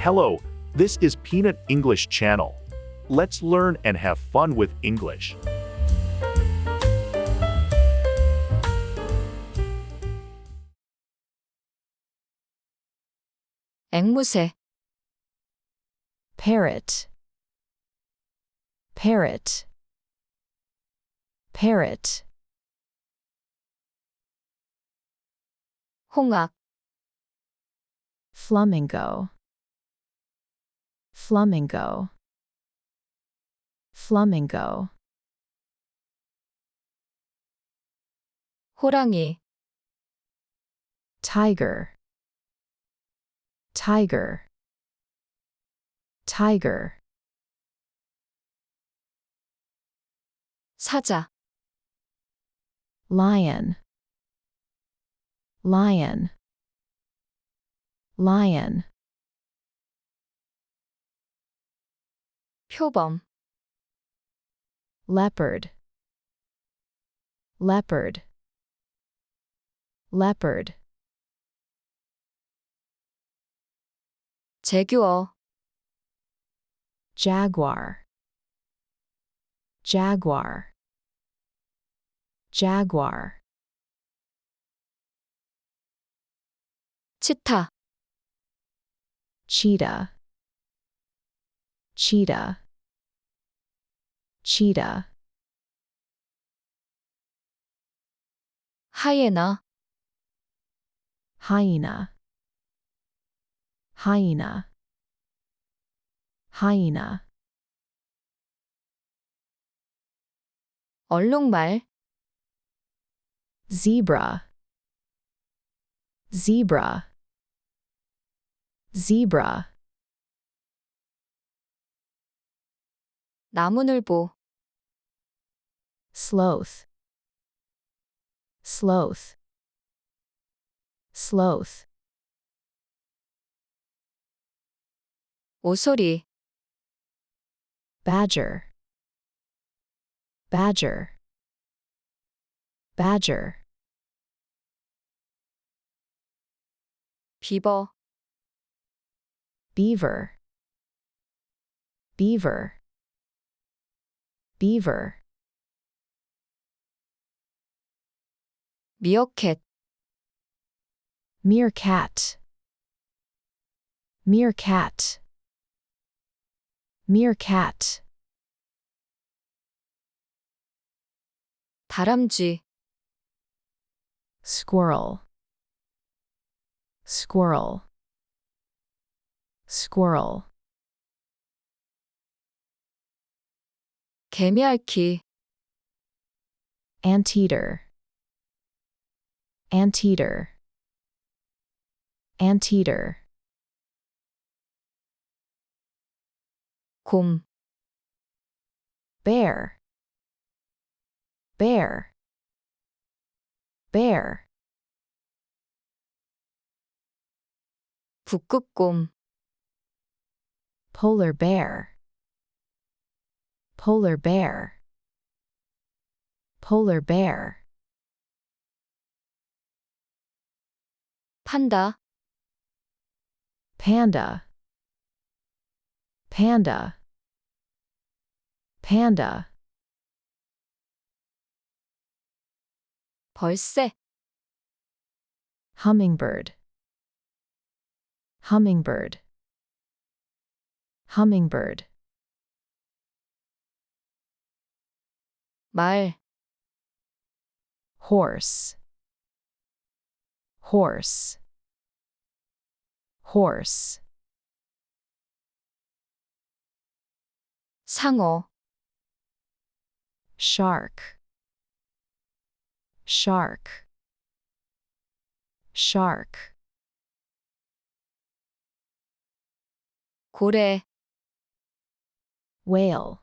Hello, this is Peanut English Channel. Let's learn and have fun with English. 앵무새 parrot, parrot, parrot, 홍학 flamingo, flamingo, flamingo, 호랑이 tiger, tiger, tiger, 사자 lion, lion, lion, 표범 leopard, leopard, leopard, 제규어 jaguar, jaguar, jaguar, 치타 cheetah, cheetah, cheetah, 하이에나 hyena, hyena, hyena, 얼룩말 zebra, zebra, zebra, 나무늘보 sloth, sloth, sloth, 오소리 badger, badger, badger, 비버 beaver, beaver, beaver, 미어캣 meerkat, meerkat, meerkat, 다람쥐 squirrel, squirrel, squirrel, 개미핥기 anteater, anteater, anteater, 곰 bear, bear, bear, 북극곰 polar bear, polar bear, polar bear, 판다 panda, panda, panda, 벌새 hummingbird, hummingbird, hummingbird, 말 horse, horse, horse, 상어 shark, shark, shark, 고래 whale,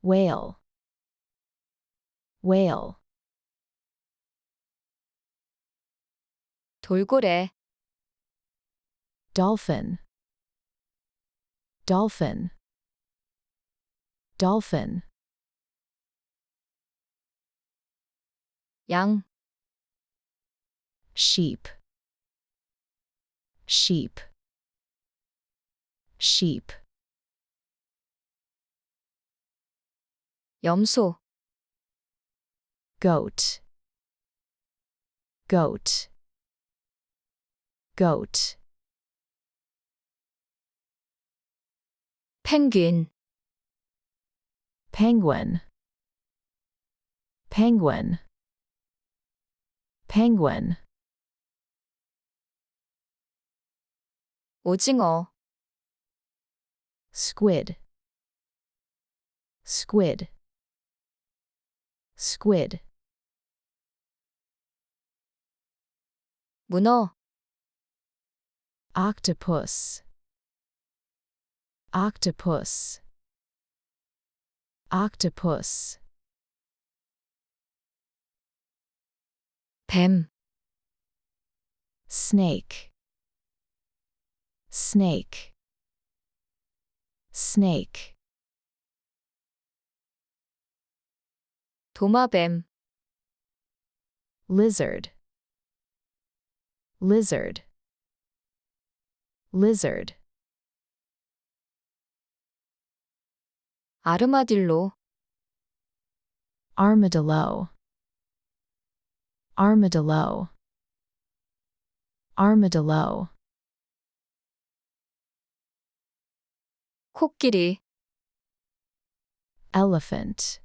whale, whale, 돌고래 dolphin, dolphin, dolphin, 양 sheep, sheep, sheep, 염소, goat, goat, goat, 펭귄, penguin, penguin, penguin, 오징어, squid, squid, squid, 문어, octopus, octopus, octopus, 뱀, snake, snake, snake, 도마뱀, lizard, lizard, lizard, 아르마딜로, armadillo, armadillo, armadillo, 코끼리, elephant,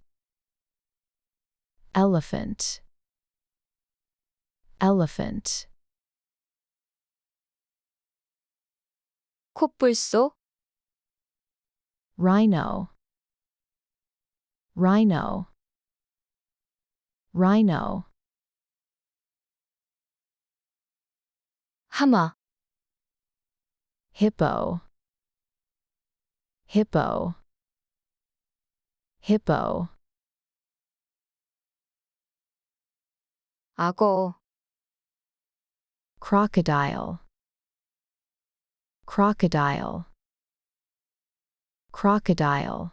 elephant, elephant, 콧불소, rhino, rhino, rhino, 하마, hippo, hippo, hippo, 악어, crocodile, crocodile, crocodile,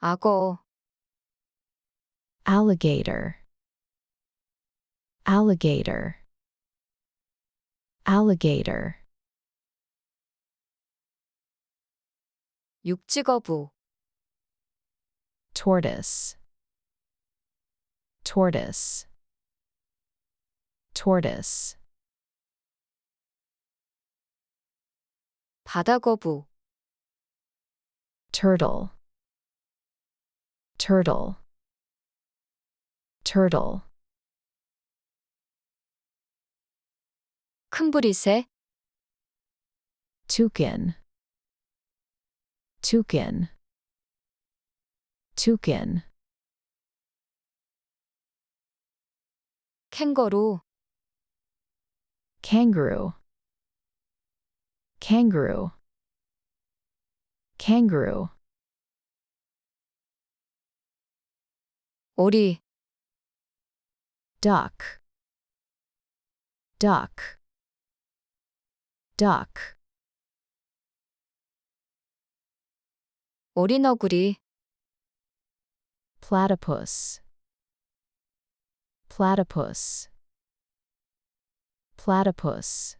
악어, alligator, alligator, alligator, 육지거부, tortoise, tortoise, tortoise, 바다거부, turtle, turtle, turtle, 큰부리새, toucan, toucan, toucan, 캥거루, kangaroo, kangaroo, kangaroo, 오리, duck, duck, duck, 오리너구리, platypus, platypus, platypus,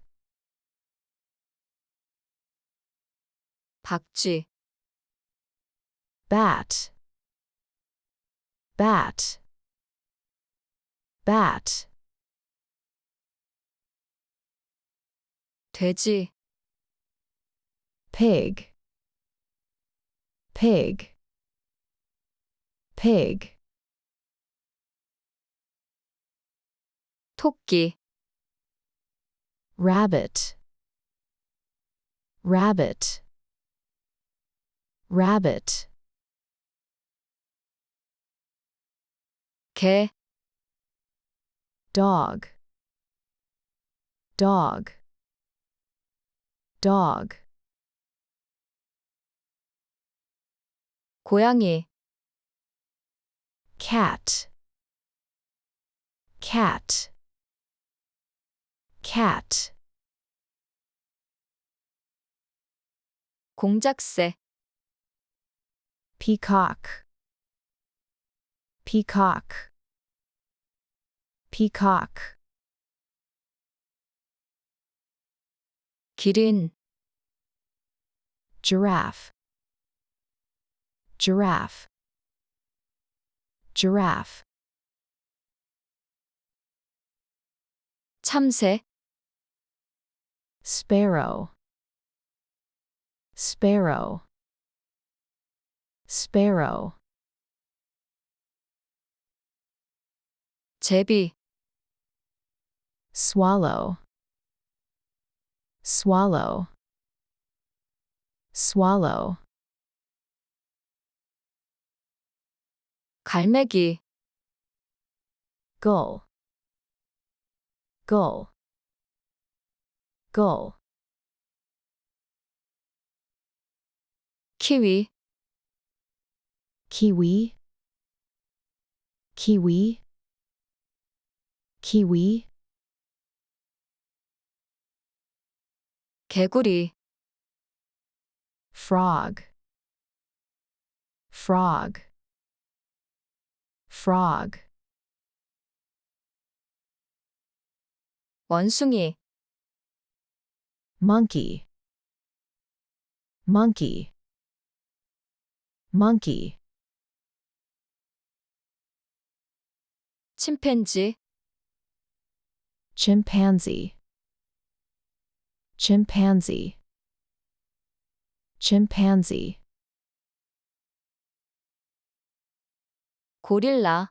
박쥐, bat, bat, bat, 돼지, pig, pig, pig, 토끼, rabbit, rabbit, rabbit, 개, dog, dog, dog, 고양이, cat, cat, cat, 공작새, peacock, peacock, peacock, 기린, giraffe, giraffe, giraffe, 참새, sparrow, sparrow, sparrow, 제비, swallow, swallow, swallow, 갈매기, gull, gull, gull, 키위, kiwi, kiwi, kiwi, 개구리, frog, frog, frog, 원숭이, monkey, monkey, monkey, 침팬지, chimpanzee, chimpanzee, chimpanzee, 고릴라,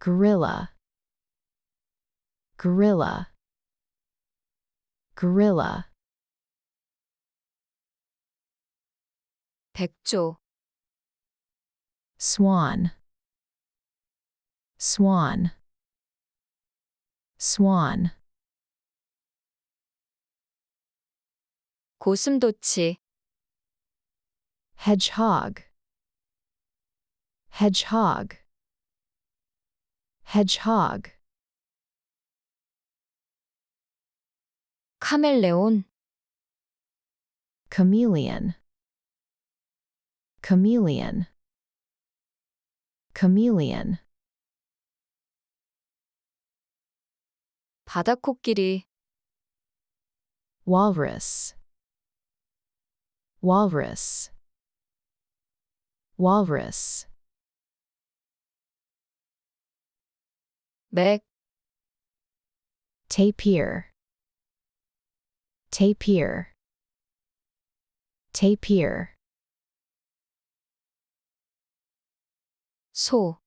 gorilla, gorilla, gorilla, 백조, swan, swan, swan, 고슴도치, hedgehog, hedgehog, hedgehog, 카멜레온, chameleon, chameleon, chameleon, 바다코끼리, walrus, walrus, walrus, 맥, tapir, tapir, tapir, 소,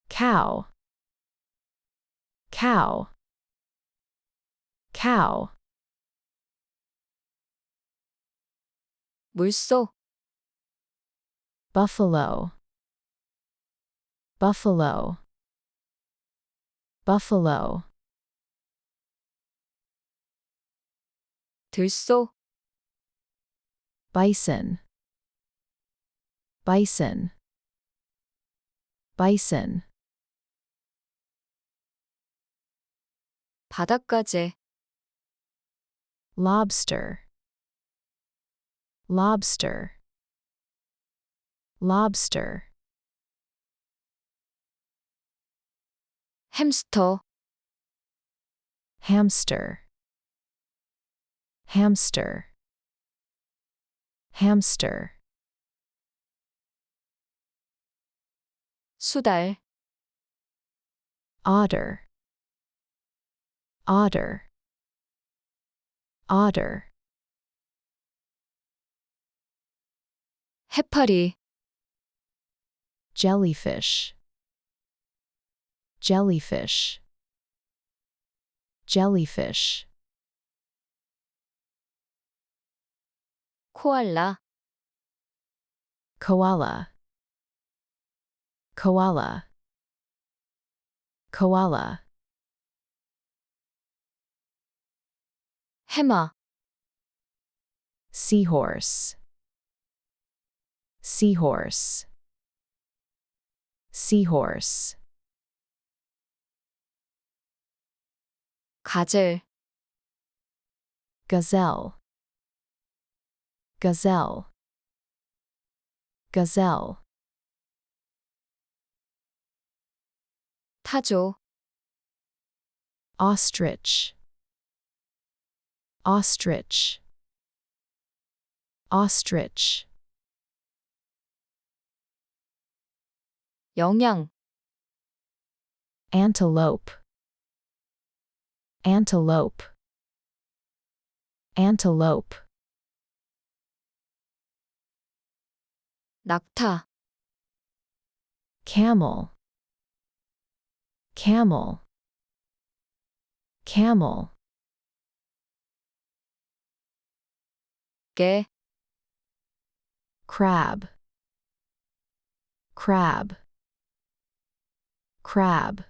cow, cow, cow, 물소, buffalo, buffalo, buffalo, 들소, bison, bison, bison, 바닷가재, lobster, lobster, lobster, 햄스터, hamster, hamster, hamster, 수달, otter, otter, otter, 해파리, jellyfish, jellyfish, jellyfish, 코알라, koala, koala, koala, 해마, seahorse, seahorse, seahorse, 가젤, gazelle, gazelle, gazelle, 타조, ostrich, ostrich, ostrich, 영양, antelope, antelope, antelope, 낙타, camel, camel, camel, 게, crab, crab, crab,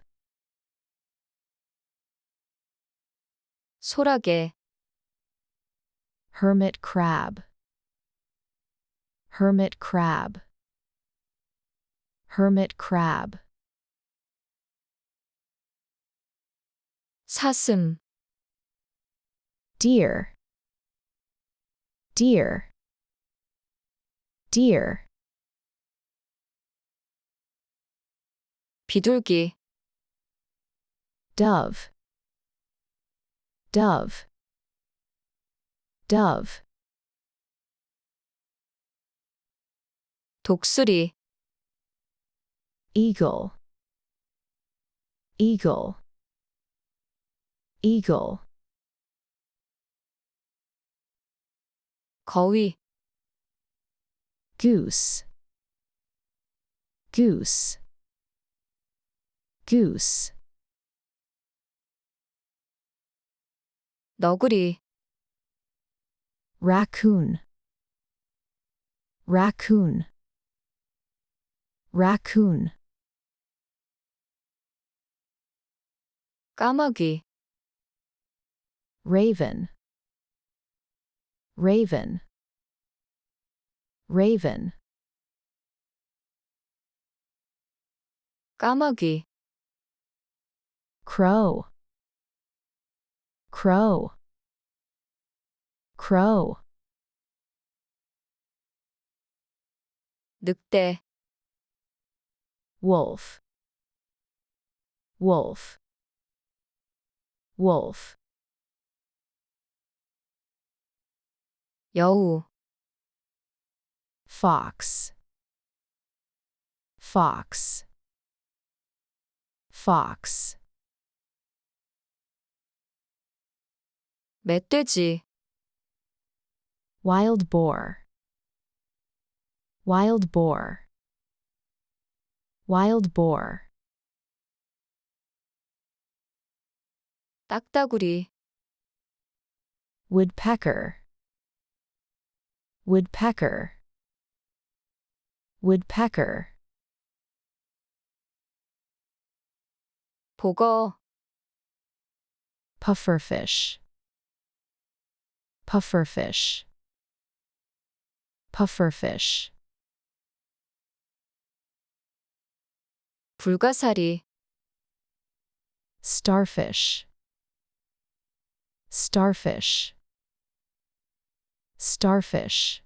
소라게, hermit crab, hermit crab, hermit crab, 사슴, deer, deer, deer, 비둘기, dove, dove, dove, 독수리, eagle, eagle, eagle, 거위, goose, goose, goose, 너구리, raccoon, raccoon, raccoon, 까마귀, raven, raven, raven, 까마귀, crow, crow, crow, 늑대, wolf, wolf, wolf, 여우, fox, fox, fox, 멧돼지, wild boar, wild boar, wild boar, 딱따구리, woodpecker, woodpecker, woodpecker, 보거, pufferfish, pufferfish, pufferfish, 불가사리, starfish, starfish, starfish,